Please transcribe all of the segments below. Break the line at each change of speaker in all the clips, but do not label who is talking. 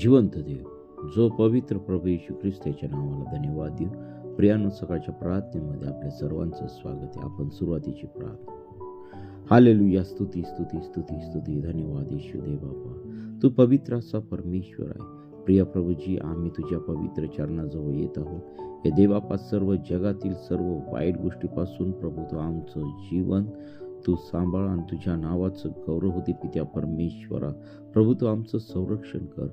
जिवंत देव, जो पवित्र प्रभू येशू ख्रिस्ताच्या नावाला धन्यवाद देऊ. प्रियानो, सकाळच्या प्रार्थनेमध्ये आपल्या सर्वांचं स्वागत आहे. आपण सुरुवातीची प्रार्थना. हालेलुया, स्तुती स्तुती स्तुती स्तुती. धन्यवाद येशू देव बाबा, तू पवित्र असा परमेश्वर आहे. प्रिय प्रभूजी, आम्ही तुझ्या पवित्र चरणाजवळ येत आहोत. हे देवापा, सर्व जगातील सर्व वाईट गोष्टीपासून प्रभू तू आमचं जीवन तू सांभाळ आणि तुझ्या नावाचं गौरव होते. पित्या परमेश्वरा, प्रभू तू आमचं संरक्षण कर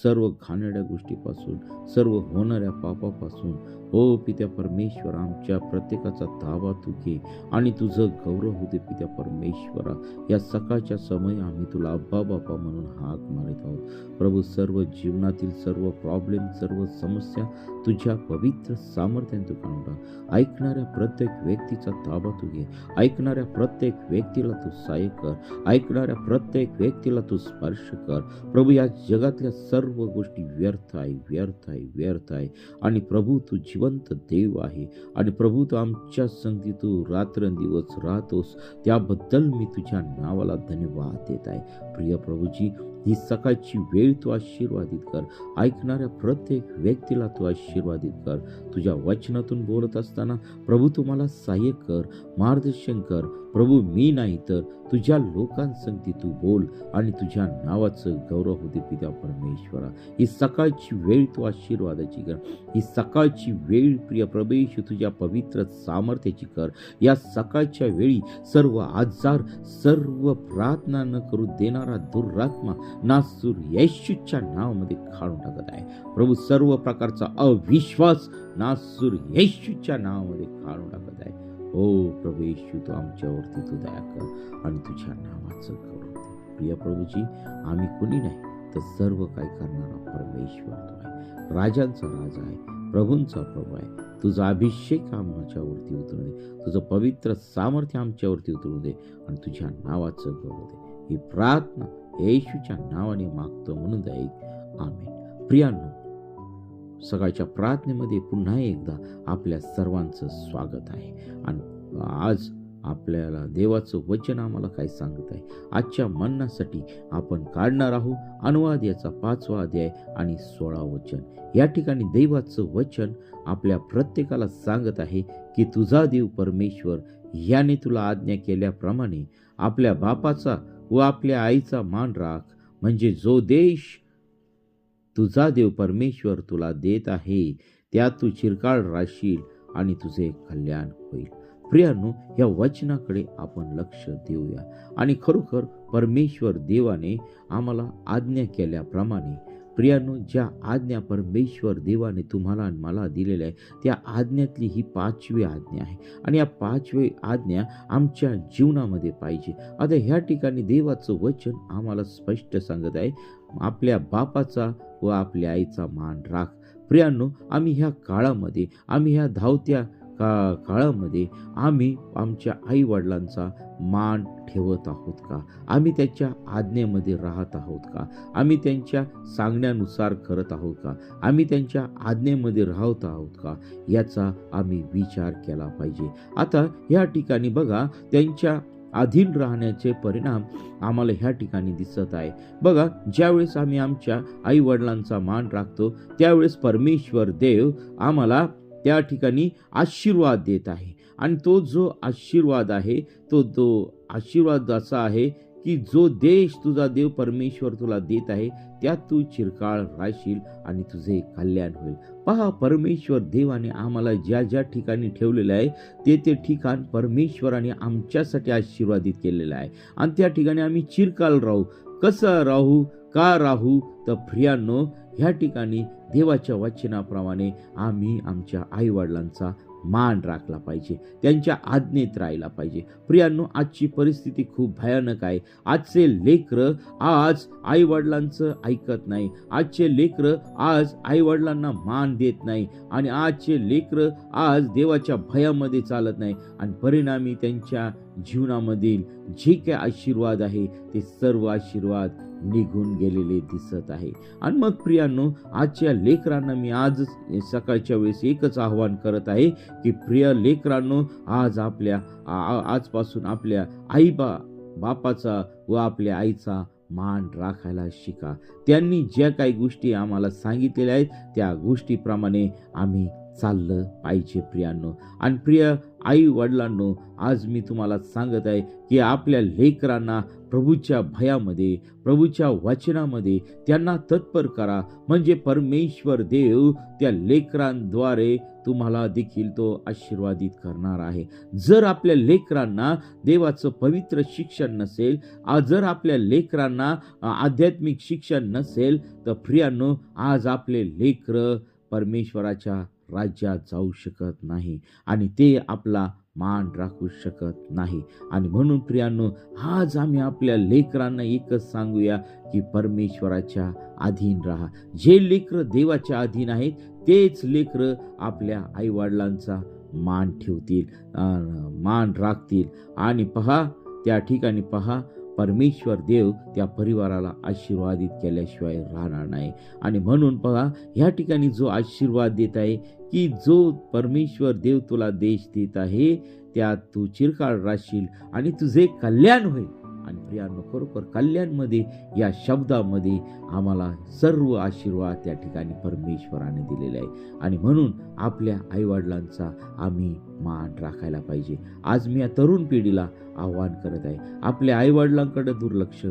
सर्व घाणेरड्या गोष्टीपासून, सर्व होणाऱ्या पापापासून. हो पित्या परमेश्वर, आमच्या प्रत्येकाचा ताबा तू घे आणि तुझं गौरव होते. पित्या परमेश्वरा, या सकाळच्या समय आम्ही तुला अब्बा बापा म्हणून हाक मारित आहोत. प्रभू, सर्व जीवनातील सर्व प्रॉब्लेम, सर्व समस्या तुझ्या पवित्र सामर्थ्याने तू काढून टाक. ऐकणाऱ्या प्रत्येक व्यक्तीचा ताबा तू घे. ऐकणाऱ्या प्रत्येक व्यक्तीला तू सहाय्य कर. ऐकणाऱ्या प्रत्येक व्यक्तीला तू स्पर्श कर. प्रभू, या जगातल्या सर्व गोष्टी व्यर्थ आहे, व्यर्थ आहे, व्यर्थ आहे. आणि प्रभू, तू जिवंत देव आहे. आणि प्रभू, तू आमच्या संगती तू रात्रंदिवस राहतोस, त्याबद्दल मी तुझ्या नावाला धन्यवाद देत आहे. प्रिय प्रभूजी, ही सकाळची वेळ तू आशीर्वादित कर. ऐकणाऱ्या प्रत्येक व्यक्तीला तू आशीर्वादित कर. तुझ्या वचनातून बोलत असताना प्रभू तू मला सहाय्य कर, मार्गदर्शन कर. प्रभू, मी नाही तर तुझ्या लोकांसंगती तू बोल आणि तुझ्या नावाचं गौरव होते. पित्या परमेश्वरा, ही सकाळची वेळ तू आशीर्वादाची कर. ही सकाळची वेळ प्रिय प्रभू तुझ्या पवित्र सामर्थ्याची कर. या सकाळच्या वेळी सर्व आजार, सर्व प्रार्थना न करू देणारा दुरात्मा नासूर येशूच्या नावामध्ये काढून टाकत आहे. प्रभू, सर्व प्रकारचा अविश्वास नासूर येशूच्या नावामध्ये काढून टाकत आहे. हो प्रभू येशू, तू आमच्यावरती तू दया कर आणि तुझ्या नावाचं गौरव दे. प्रिय प्रभूजी, आम्ही कुणी नाही तर सर्व काही करणारा परमेश्वर तू आहे. राजांचा राजा आहे, प्रभूंचा प्रभू आहे. तुझा अभिषेक आमच्यावरती उतरू दे. तुझं पवित्र सामर्थ्य आमच्यावरती उतरू दे आणि तुझ्या नावाचं गौरव दे. ही प्रार्थना येशूच्या नावाने मागतो म्हणून दे. आमेन. प्रियांनो, सकाळच्या प्रार्थनेमध्ये पुन्हा एकदा आपल्या सर्वांचं स्वागत आहे. आणि आज आपल्याला देवाचं वचन आम्हाला काय सांगत आहे. आजच्या मननासाठी आपण काढणार आहोत अनुवाद याचा 5वा अध्याय आणि 16 वचन. या ठिकाणी देवाचं वचन आपल्या प्रत्येकाला सांगत आहे की तुझा देव परमेश्वर याने तुला आज्ञा केल्याप्रमाणे आपल्या बापाचा व आपल्या आईचा मान राख, म्हणजे जो देश तुझा देव परमेश्वर तुला देत आहे त्यात तू चिरकाळ राहशील आणि तुझे कल्याण होईल. प्रियांनो, या वचनाकडे आपण लक्ष देऊया. आणि खरोखर परमेश्वर देवाने आम्हाला आज्ञा केल्याप्रमाणे, प्रियांनो, ज्या आज्ञा परमेश्वर देवाने तुम्हाला आणि मला दिलेल्या आहे त्या आज्ञातली ही 5वी आज्ञा आहे. आणि या 5वी आज्ञा आमच्या जीवनामध्ये पाहिजे. आता ह्या ठिकाणी देवाचं वचन आम्हाला स्पष्ट सांगत आहे, आपल्या बापाचा व आपल्या आईचा मान राख. प्रियांनो, आम्ही ह्या काळामध्ये, आम्ही ह्या धावत्या काळामध्ये आम्ही आमच्या आई वडिलांचा मान ठेवत आहोत का? आम्ही त्यांच्या आज्ञेमध्ये राहत आहोत का? आम्ही त्यांच्या सांगण्यानुसार करत आहोत का? आम्ही त्यांच्या आज्ञेमध्ये राहत आहोत का? याचा आम्ही विचार केला पाहिजे. आता या ठिकाणी बघा, त्यांच्या अधीन राहण्याचे परिणाम आम्हाला ह्या ठिकाणी दिसत आहे. बघा, ज्यावेळेस आम्ही आमच्या आई वडिलांचा मान राखतो त्यावेळेस परमेश्वर देव आम्हाला त्या ठिकाणी आशीर्वाद देत आहे. आणि तो जो आशीर्वाद आहे तो आशीर्वाद असा आहे की जो देश तुझा देव परमेश्वर तुला देत आहे त्यात तू चिरकाळ राहशील आणि तुझे कल्याण होईल. पहा, परमेश्वर देवाने आम्हाला ज्या ज्या ठिकाणी ठेवलेलं आहे ते ठिकाण परमेश्वराने आमच्यासाठी आशीर्वादित केलेलं आहे. आणि त्या ठिकाणी आम्ही चिरकाल राहू. कसं राहू, का राहू? तर प्रियांनो, ह्या ठिकाणी देवाच्या वचनाप्रमाणे आम्ही आमच्या आई वडिलांचा मान राखला पाहिजे, त्यांच्या आज्ञेत राहायला पाहिजे. प्रियांनो, आजची परिस्थिती खूप भयानक आहे. आजचे लेकरं आज आई वडिलांचं ऐकत नाही. आजचे लेकरं आज आई वडिलांना मान देत नाही. आणि आजचे लेकरं आज देवाच्या भयामध्ये चालत नाही. आणि परिणामी त्यांच्या जीवनामधील जे काही आशीर्वाद आहे ते सर्व आशीर्वाद निघून गेलेले दिसत आहे. आणि मग प्रियांनो, आजच्या लेकरांना मी आज सकाळच्या वेळेस एकच आव्हान करत आहे की प्रिय लेकरांनो, आजपासून आपल्या बापाचा व आपल्या आईचा मान राखायला शिका. त्यांनी ज्या काही गोष्टी आम्हाला सांगितलेल्या आहेत त्या गोष्टीप्रमाणे आम्ही चाललं पाहिजे प्रियांनो. आणि प्रिय आई वडिलांनो, आज मी तुम्हाला सांगत आहे की आपल्या लेकरांना प्रभूच्या भयामध्ये, प्रभूच्या वचनामध्ये त्यांना तत्पर करा, म्हणजे परमेश्वर देव त्या लेकरांद्वारे तुम्हाला देखील तो आशीर्वादित करणार आहे. जर आपल्या लेकरांना देवाचं पवित्र शिक्षण नसेल, जर आपल्या लेकरांना आध्यात्मिक शिक्षण नसेल, तर प्रियांनो आज आपले लेकरं परमेश्वराच्या राज्यात जाऊ शकत नाही आणि ते आपला मान राखू शकत नाही. आणि म्हणून प्रियांनो, आज आम्ही आपल्या लेकरांना एकच सांगूया की परमेश्वराच्या अधीन राहा. जे लेकरं देवाच्या अधीन आहेत तेच लेकरं आपल्या आईवडिलांचा मान ठेवतील, मान राखतील. आणि त्या ठिकाणी परमेश्वर देव त्या परिवाराला आशीर्वादित केल्याशिवाय राहणार नाही. आणि म्हणून या ठिकाणी जो आशीर्वाद देत आहे की जो परमेश्वर देव तुला देश देत आहे त्यात तू चिरकाळ राहशील आणि तुझे कल्याण होईल. आणि प्रियांनो, खरोखर कल्याणमध्ये या शब्दामध्ये आम्हाला सर्व आशीर्वाद त्या ठिकाणी परमेश्वराने दिलेले आहे. आणि म्हणून आपल्या आईवडिलांचा आम्ही मान राखायला पाहिजे. आज मी या तरुण पिढीला आव्हान करत आहे, आपल्या आईवडिलांकडे दुर्लक्ष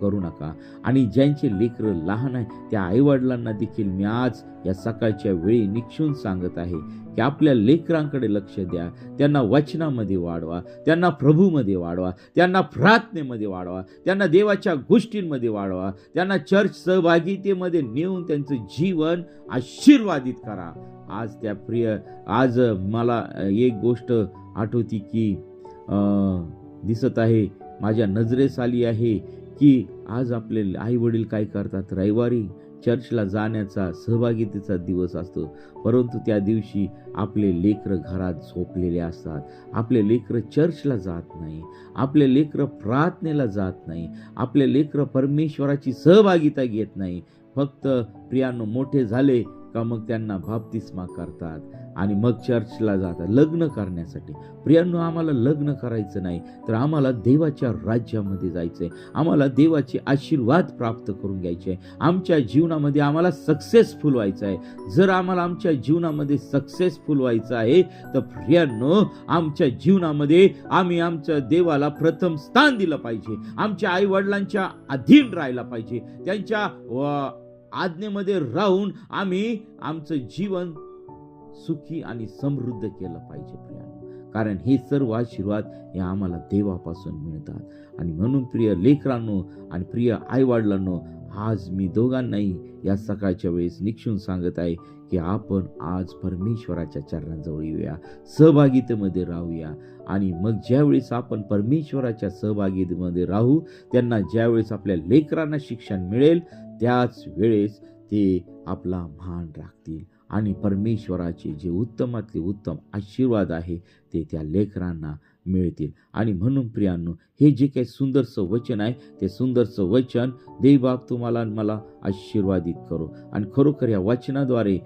करू नका. आणि ज्यांचे लेकरं लहान आहे त्या आईवडिलांना देखील मी आज या सकाळच्या वेळी निक्षून सांगत आहे की आपल्या लेकरांकडे लक्ष द्या, त्यांना वचनामध्ये वाढवा, त्यांना प्रभूमध्ये वाढवा, त्यांना प्रार्थनेमध्ये वाढवा, त्यांना देवाच्या गोष्टींमध्ये वाढवा, त्यांना चर्च सहभागितेमध्ये नेऊन त्यांचं जीवन आशीर्वादित करा. आज मला एक गोष्ट आठवती की दिसत आहे, माझ्या नजरेस आली आहे की आज आपले आई वडील काय करतात, रविवारी चर्चला जाण्याचा सहभागितेचा दिवस असतो, परंतु त्या दिवशी आपले लेकरं घरात झोपलेले असतात. आपले लेकरं चर्चला जात नाही, आपले लेकरं प्रार्थनेला जात नाही, आपले लेकरं परमेश्वराची सहभागिता घेत नाही. फक्त प्रियांनो, मोठे झाले का मग त्यांना बाप्तिस्मा करतात आणि मग चर्चला जातात लग्न करण्यासाठी. प्रियांनो, आम्हाला लग्न करायचं नाही, तर आम्हाला देवाच्या राज्यामध्ये जायचंय, आम्हाला देवाचे आशीर्वाद प्राप्त करून घ्यायचे, आमच्या जीवनामध्ये आम्हाला सक्सेसफुल व्हायचं आहे. जर आम्हाला आमच्या जीवनामध्ये सक्सेसफुल व्हायचं आहे तर प्रियांनो, आमच्या जीवनामध्ये आम्ही आमच्या देवाला प्रथम स्थान दिलं पाहिजे, आमच्या आई वडिलांच्या अधीन राहायला पाहिजे, त्यांच्या आज्ञेमध्ये राहून आम्ही आमचं जीवन सुखी आणि समृद्ध केलं पाहिजे प्रियांनो. कारण हे सर्व आशीर्वाद हे आम्हाला देवापासून मिळतात. आणि म्हणून प्रिय लेकरांनो आणि प्रिय आईवडिलांनो, आज मी दोघांनाही या सकाळच्या वेळेस निक्षून सांगत आहे की आपण आज परमेश्वराच्या चरणाजवळ येऊया, सहभागितेमध्ये राहूया. आणि मग ज्यावेळेस आपण परमेश्वराच्या सहभागितेमध्ये राहू, त्यांना ज्यावेळेस आपल्या लेकरांना शिक्षण मिळेल त्याच वेळेस ते आपला मान राखतील आणि परमेश्वराचे जे उत्तमातले उत्तम आशीर्वाद आहे ते त्या लेकरांना मिळतील. आणि म्हणून प्रियांनो, हे जे काही सुंदरसं वचन आहे ते सुंदरसं वचन देवबाप तुम्हाला मला आशीर्वादित करो. आणि खरोखर या वचनाद्वारे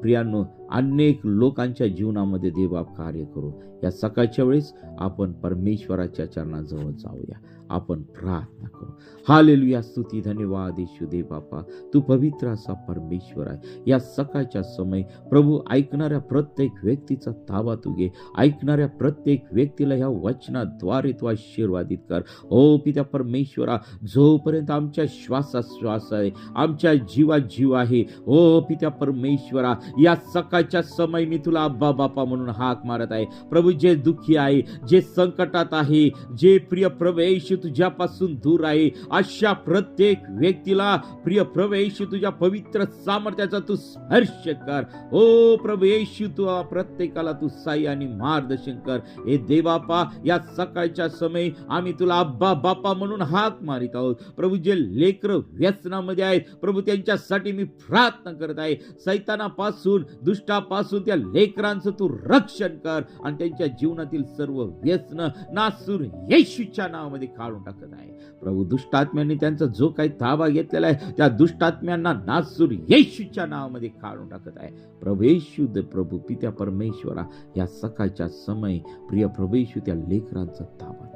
प्रियांनो अनेक लोकांच्या जीवनामध्ये देवबाप कार्य करो. या सकाळच्या वेळेस आपण परमेश्वराच्या चरणाजवळ जाऊया, आपण प्रार्थना करू. हालेलुया, स्तुती धन्यवाद येशू देव बापा, तू पवित्र असा परमेश्वर आहे. या सकाळच्या समय प्रभू ऐकणाऱ्या प्रत्येक व्यक्तीचा ताबा तू घे, ऐकणाऱ्या प्रत्येक व्यक्तीला ह्या वचनाद्वारे तू आशीर्वादित कर. ओ पिता परमेश्वरा, जोपर्यंत आमच्या श्वासात श्वास आहे, आमच्या जीवात जीव आहे, ओ पिता परमेश्वरा, या सकाळच्या समय मी तुला अब्बा बापा म्हणून हाक मारत आहे. प्रभू, जे दुःखी आहे, जे संकटात आहे, जे प्रिय प्रवेश तुझ्यापासून दूर आहे, अशा प्रत्येक व्यक्तीला प्रिय प्रभू येशू तुझ्या पवित्र सामर्थ्याचा तू स्पर्श कर. ओ प्रभू येशू, तू प्रत्येकाला तू साई आणि मार्गदर्शन कर. हे देवापा, या सकाळच्या समय आम्ही तुला अब्बा बापा म्हणून हाक मारित आहोत. प्रभू, जे लेकरं व्यसनामध्ये आहेत प्रभू, त्यांच्यासाठी मी प्रार्थना करत आहे. सैतानापासून, दुष्टापासून त्या लेकरांचं तू रक्षण कर आणि त्यांच्या जीवनातील सर्व व्यसन नासूर येशूच्या नावामध्ये काढून टाकत आहे. प्रभू, दुष्टात्म्यांनी त्यांचा जो काही ताबा घेतलेला आहे त्या दुष्टात्म्यांना नासूर येशूच्या नावामध्ये काढून टाकत आहे. प्रभू येशू, प्रभू पित्या परमेश्वरा, या सकाळच्या समय प्रिय प्रभू येशू त्या लेकरांचा ताबा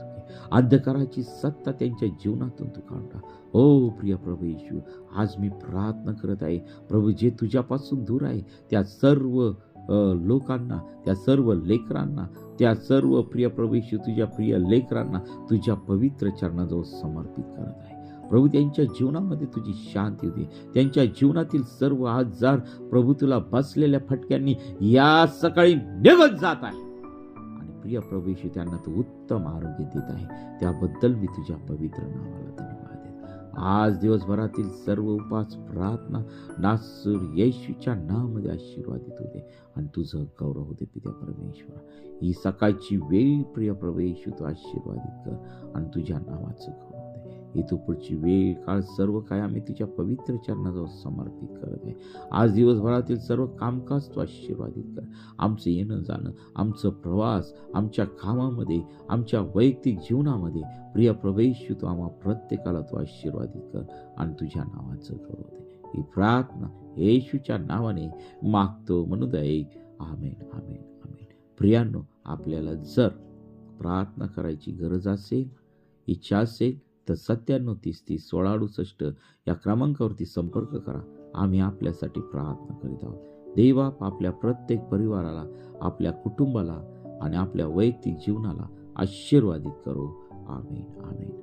अंधकाराची सत्ता त्यांच्या जीवनातून तू काढून टाक. हो प्रिय प्रभू येशू, आज मी प्रार्थना करत आहे प्रभू, जे तुझ्यापासून दूर आहे त्या सर्व लोकांना, त्या सर्व लेकरांना, त्या सर्व प्रिय प्रभू येशू तुझ्या प्रिय लेकरांना तुझ्या पवित्र चरणाजवळ समर्पित करत आहे प्रभू. त्यांच्या जीवनामध्ये तुझी शांती होती. त्यांच्या जीवनातील सर्व आजार प्रभू तुला बसलेल्या फटक्यांनी या सकाळी निघत जात आहे. आणि प्रिय प्रभू येशू त्यांना तू उत्तम आरोग्य देत आहे. त्याबद्दल मी तुझ्या पवित्र नावाला धन्यवाद देतो. आज दिवसभरातील सर्व उपास प्रार्थना नासर येशूच्या नावामध्ये आशीर्वादित होते आणि तुझं गौरव होते पित्या परमेश्वरा. ही सकाळची वेळ प्रिय प्रभू येशू तू आशीर्वादित कर आणि तुझ्या नावाचं गौरव दे. इथं पुढची वेळ काळ सर्व काय आम्ही तुझ्या पवित्र चरणाजवळ समर्पित करत आहे. आज दिवसभरातील सर्व कामकाज तू आशीर्वादित कर. आमचं येणं जाणं, आमचं प्रवास, आमच्या कामामध्ये, आमच्या वैयक्तिक जीवनामध्ये प्रिय प्रभू येशू तू आम्हा प्रत्येकाला तू आशीर्वादित कर आणि तुझ्या नावाचं गौरव दे. ही प्रार्थना येशूच्या नावाने मागतो म्हणून ऐक. आमेन, आमेन, आमेन. प्रियांनो, आपल्याला जर प्रार्थना करायची गरज असेल, इच्छा असेल तर 9730301668 या क्रमांकावरती संपर्क करा. आम्ही आपल्यासाठी प्रार्थना करीत आहोत. देवबाप आपल्या प्रत्येक परिवाराला, आपल्या कुटुंबाला आणि आपल्या वैयक्तिक जीवनाला आशीर्वादित करो. आमेन, आमेन.